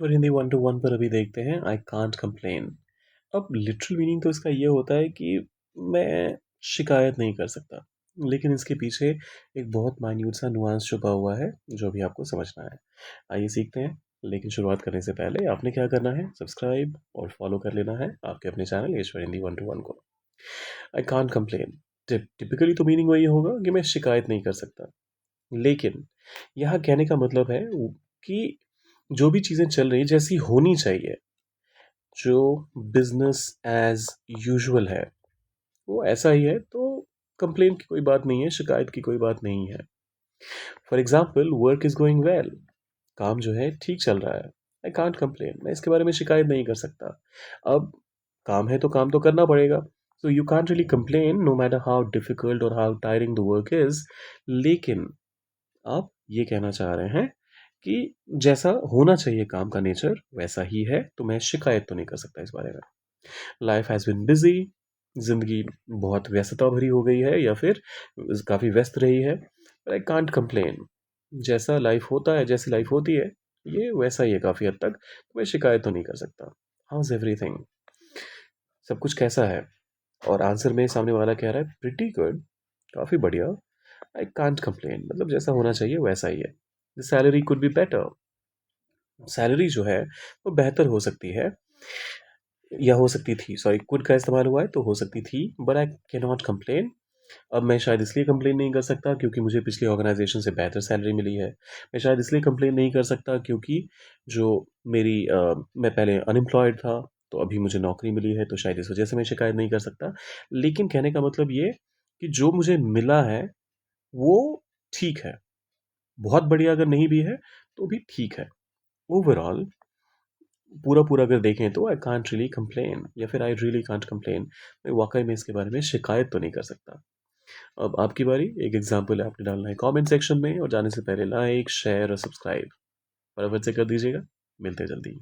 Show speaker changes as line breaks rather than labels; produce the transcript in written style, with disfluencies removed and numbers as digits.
और Hindi one two one पर अभी देखते हैं आई कांट कंप्लेन। अब लिटरल मीनिंग तो इसका ये होता है कि मैं शिकायत नहीं कर सकता, लेकिन इसके पीछे एक बहुत माइन्यूट सा नुआंस छुपा हुआ है जो भी आपको समझना है। आइए सीखते हैं। लेकिन शुरुआत करने से पहले आपने क्या करना है, सब्सक्राइब और फॉलो कर लेना है आपके अपने चैनल ईश्वर हिंदी वन टू वन को। आई कांट कंप्लेन टिपिकली तो मीनिंग वही होगा कि मैं शिकायत नहीं कर सकता, लेकिन यहाँ कहने का मतलब है कि जो भी चीज़ें चल रही जैसी होनी चाहिए, जो बिजनेस एज यूजुअल है वो ऐसा ही है, तो कंप्लेन की कोई बात नहीं है, शिकायत की कोई बात नहीं है। For example, work is going well. काम जो है ठीक चल रहा है। आई कांट कंप्लेन, मैं इसके बारे में शिकायत नहीं कर सकता। अब काम है तो काम तो करना पड़ेगा, so you can't really complain no matter how difficult और how tiring the work is. लेकिन आप ये कहना चाह रहे हैं कि जैसा होना चाहिए काम का नेचर वैसा ही है, तो मैं शिकायत तो नहीं कर सकता इस बारे में। लाइफ हैज़ बिन बिजी, ज़िंदगी बहुत व्यस्तता भरी हो गई है या फिर काफ़ी व्यस्त रही है। आई कांट कंप्लेन, जैसा लाइफ होता है, जैसी लाइफ होती है ये वैसा ही है काफ़ी हद तक, तो मैं शिकायत तो नहीं कर सकता। हाउज एवरीथिंग, सब कुछ कैसा है? और आंसर में सामने वाला कह रहा है प्रिटी गुड, काफ़ी बढ़िया। आई कांट कंप्लेन मतलब जैसा होना चाहिए वैसा ही है। The salary could be better, salary जो है वो बेहतर हो सकती है या हो सकती थी, सॉरी कुड का इस्तेमाल हुआ है तो हो सकती थी, but I can not complain. अब मैं शायद इसलिए कंप्लेन नहीं कर सकता क्योंकि मुझे पिछली ऑर्गेनाइजेशन से बेहतर सैलरी मिली है। मैं शायद इसलिए कंप्लेन नहीं कर सकता क्योंकि जो मेरी मैं पहले अनएम्प्लॉयड था, तो अभी मुझे नौकरी मिली है, तो शायद इस वजह से मैं शिकायत नहीं कर सकता। लेकिन कहने का मतलब ये कि जो मुझे मिला है वो ठीक है, बहुत बढ़िया अगर नहीं भी है तो भी ठीक है। ओवरऑल पूरा पूरा अगर देखें तो आई कांट रियली कंप्लेन या फिर आई रियली कांट कंप्लेन, मैं वाकई में इसके बारे में शिकायत तो नहीं कर सकता। अब आपकी बारी, एक एग्जाम्पल आपने डालना है कमेंट सेक्शन में, और जाने से पहले लाइक शेयर और सब्सक्राइब फटाफट से कर दीजिएगा। मिलते हैं जल्दी।